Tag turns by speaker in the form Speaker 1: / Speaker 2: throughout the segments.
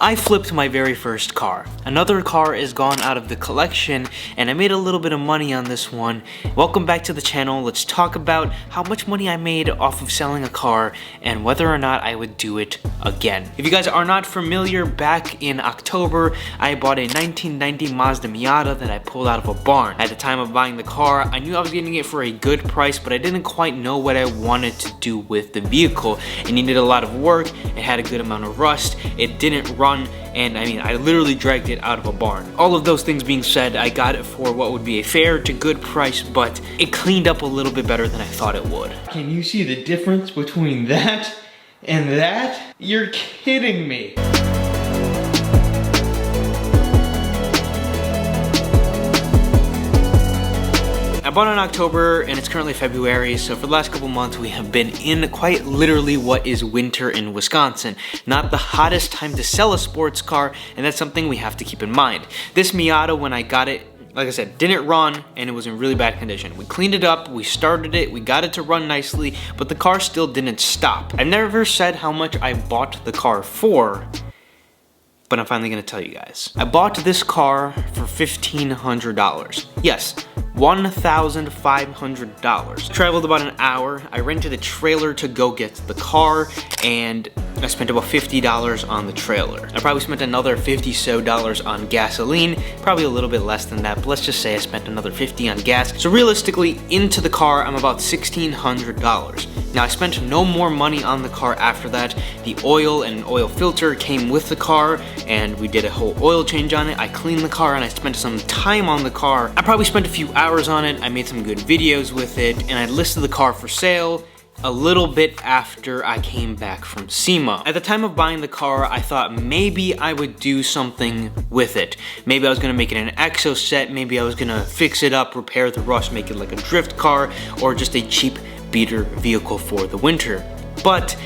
Speaker 1: I flipped my very first car. Another car is gone out of the collection and I made a little bit of money on this one. Welcome back to the channel. Let's talk about how much money I made off of selling a car and whether or not I would do it again. If you guys are not familiar, back in October, I bought a 1990 Mazda Miata that I pulled out of a barn. At the time of buying the car, I knew I was getting it for a good price, but I didn't quite know what I wanted to do with the vehicle. It needed a lot of work, it had a good amount of rust, it didn't run, and I literally dragged it out of a barn. All of those things being said, I got it for what would be a fair to good price, but it cleaned up a little bit better than I thought it would. Can you see the difference between that and that? You're kidding me. I bought it in October and it's currently February, so for the last couple months we have been in quite literally what is winter in Wisconsin. Not the hottest time to sell a sports car, and that's something we have to keep in mind. This Miata, when I got it, like I said, didn't run and it was in really bad condition. We cleaned it up, we started it, we got it to run nicely, but the car still didn't stop. I've never said how much I bought the car for, but I'm finally gonna tell you guys. I bought this car for $1,500. Yes, $1,500. Traveled about an hour. I rented a trailer to go get the car, and I spent about $50 on the trailer. I probably spent another $50 so on gasoline, probably a little bit less than that, but let's just say I spent another $50 on gas. So realistically, into the car, I'm about $1,600. Now, I spent no more money on the car after that. The oil and oil filter came with the car, and we did a whole oil change on it. I cleaned the car and I spent some time on the car. I probably spent a few hours on it. I made some good videos with it, and I listed the car for sale a little bit after I came back from SEMA. At the time of buying the car, I thought maybe I would do something with it. Maybe I was gonna make it an exo set, maybe I was gonna fix it up, repair the rust, make it like a drift car, or just a cheap beater vehicle for the winter. But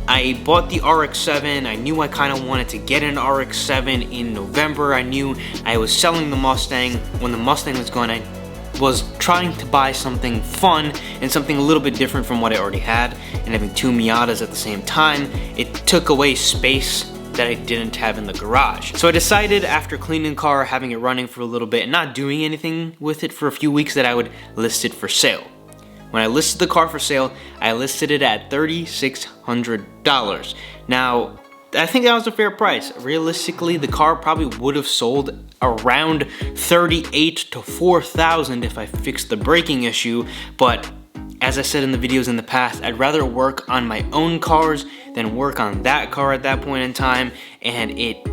Speaker 1: I bought the RX-7. I knew I kind of wanted to get an RX-7 in November. I knew I was selling the Mustang. When the Mustang was gone, I was trying to buy something fun and something a little bit different from what I already had, and having two Miatas at the same time, it took away space that I didn't have in the garage. So I decided, after cleaning the car, having it running for a little bit, and not doing anything with it for a few weeks, that I would list it for sale. When I listed the car for sale, I listed it at $3,600. Now, I think that was a fair price. Realistically, the car probably would have sold around $38,000 to $4,000 if I fixed the braking issue, but as I said in the videos in the past, I'd rather work on my own cars than work on that car at that point in time, and it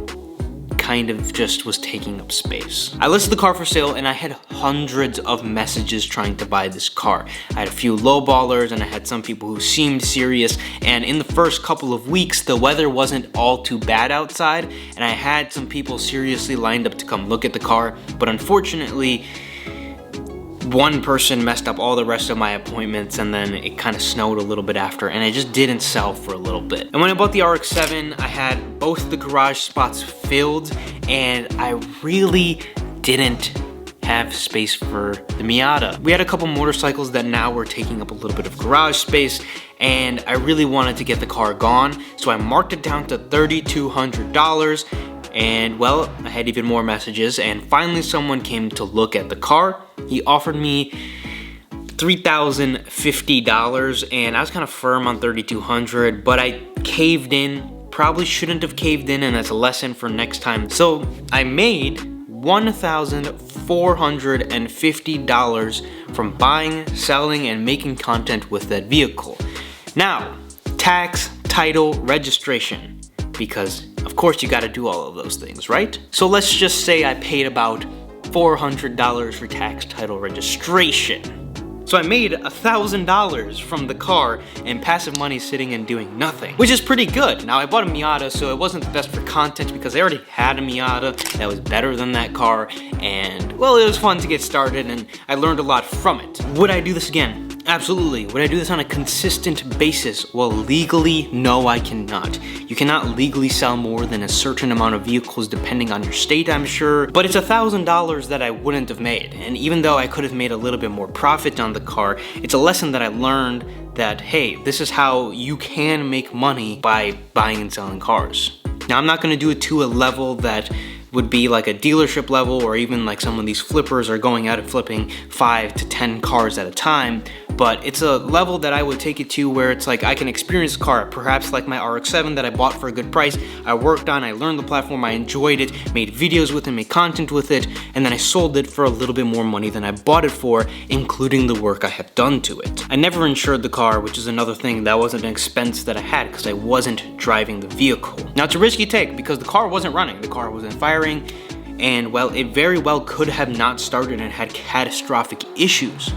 Speaker 1: kind of just was taking up space. I listed the car for sale and I had hundreds of messages trying to buy this car. I had a few lowballers and I had some people who seemed serious, and in the first couple of weeks the weather wasn't all too bad outside, and I had some people seriously lined up to come look at the car, but unfortunately one person messed up all the rest of my appointments, and then it kind of snowed a little bit after, and it just didn't sell for a little bit. And when I bought the RX-7, I had both the garage spots filled, and I really didn't have space for the Miata. We had a couple motorcycles that now were taking up a little bit of garage space, and I really wanted to get the car gone, so I marked it down to $3,200. And well, I had even more messages, and finally someone came to look at the car. He offered me $3,050, and I was kind of firm on $3,200, but I caved in. Probably shouldn't have caved in, and that's a lesson for next time. So I made $1,450 from buying, selling, and making content with that vehicle. Now, tax, title, registration, because of course you gotta do all of those things, right? So let's just say I paid about $400 for tax, title, registration. So I made $1,000 from the car and passive money sitting and doing nothing, which is pretty good. Now, I bought a Miata, so it wasn't the best for content because I already had a Miata that was better than that car, and well, it was fun to get started and I learned a lot from it. Would I do this again? Absolutely. Would I do this on a consistent basis? Well, legally, no, I cannot. You cannot legally sell more than a certain amount of vehicles depending on your state, I'm sure. But it's $1,000 that I wouldn't have made. And even though I could have made a little bit more profit on the car, it's a lesson that I learned that, hey, this is how you can make money by buying and selling cars. Now I'm not gonna do it to a level that would be like a dealership level, or even like some of these flippers are going out and flipping 5 to 10 cars at a time, but it's a level that I would take it to where it's like I can experience the car, perhaps like my RX-7 that I bought for a good price. I worked on, I learned the platform, I enjoyed it, made videos with it, made content with it, and then I sold it for a little bit more money than I bought it for, including the work I have done to it. I never insured the car, which is another thing. That wasn't an expense that I had because I wasn't driving the vehicle. Now it's a risky take because the car wasn't running, the car wasn't firing, and well, it very well could have not started and had catastrophic issues,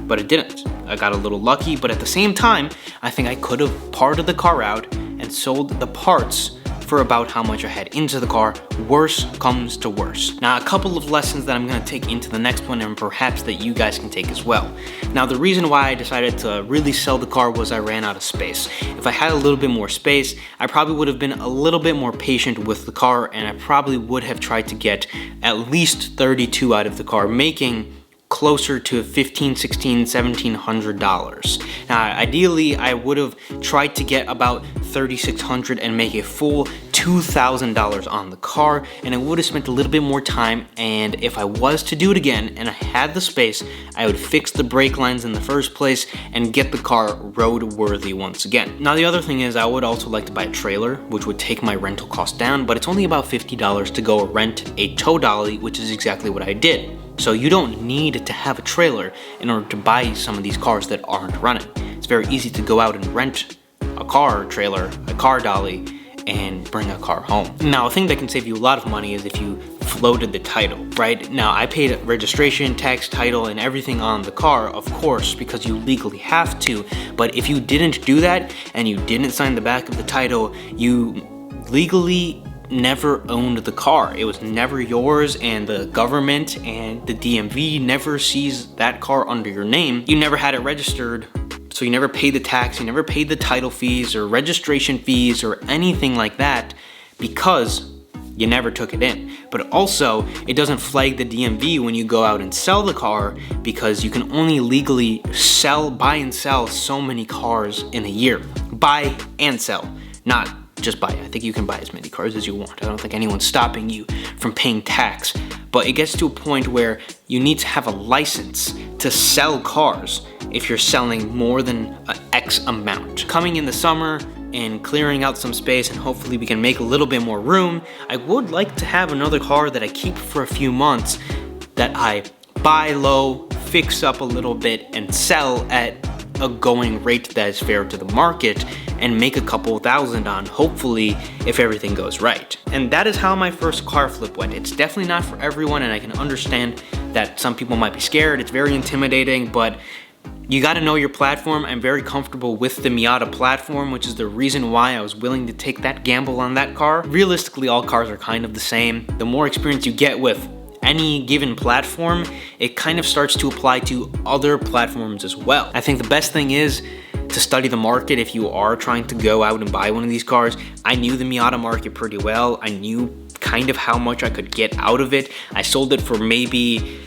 Speaker 1: but it didn't. I got a little lucky, but at the same time, I think I could have parted the car out and sold the parts for about how much I had into the car. Worse comes to worse. Now, a couple of lessons that I'm gonna take into the next one, and perhaps that you guys can take as well. Now, the reason why I decided to really sell the car was I ran out of space. If I had a little bit more space, I probably would have been a little bit more patient with the car, and I probably would have tried to get at least 32 out of the car, making closer to $1,500, $1,600, $1,700. Now, ideally, I would have tried to get about $3,600 and make a full $2,000 on the car, and I would have spent a little bit more time, and if I was to do it again and I had the space, I would fix the brake lines in the first place and get the car roadworthy once again. Now, the other thing is I would also like to buy a trailer, which would take my rental cost down, but it's only about $50 to go rent a tow dolly, which is exactly what I did. So you don't need to have a trailer in order to buy some of these cars that aren't running. It's very easy to go out and rent a car trailer, a car dolly, and bring a car home. Now, a thing that can save you a lot of money is if you floated the title, right? Now, I paid registration, tax, title, and everything on the car, of course, because you legally have to. But if you didn't do that and you didn't sign the back of the title, you legally never owned the car. It was never yours, and the government and the DMV never sees that car under your name. You never had it registered, so you never paid the tax, you never paid the title fees or registration fees or anything like that because you never took it in. But also, it doesn't flag the DMV when you go out and sell the car because you can only legally buy and sell so many cars in a year. Buy and sell, not just buy. I think you can buy as many cars as you want. I don't think anyone's stopping you from paying tax. But it gets to a point where you need to have a license to sell cars if you're selling more than X amount. Coming in the summer and clearing out some space, and hopefully we can make a little bit more room, I would like to have another car that I keep for a few months that I buy low, fix up a little bit, and sell at a going rate that is fair to the market and make a couple thousand on, hopefully, if everything goes right. And that is how my first car flip went. It's definitely not for everyone, and I can understand that some people might be scared. It's very intimidating, but you gotta know your platform. I'm very comfortable with the Miata platform, which is the reason why I was willing to take that gamble on that car. Realistically, all cars are kind of the same. The more experience you get with any given platform, it kind of starts to apply to other platforms as well. I think the best thing is to study the market if you are trying to go out and buy one of these cars. I knew the Miata market pretty well. I knew kind of how much I could get out of it. I sold it for maybe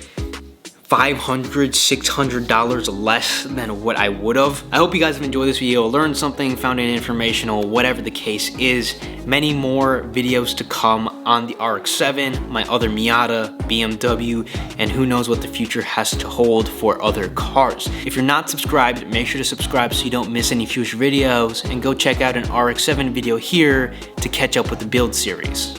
Speaker 1: $500, $600 less than what I would have. I hope you guys have enjoyed this video, learned something, found it informational, whatever the case is. Many more videos to come on the RX-7, my other Miata, BMW, and who knows what the future has to hold for other cars. If you're not subscribed, make sure to subscribe so you don't miss any future videos, and go check out an RX-7 video here to catch up with the build series.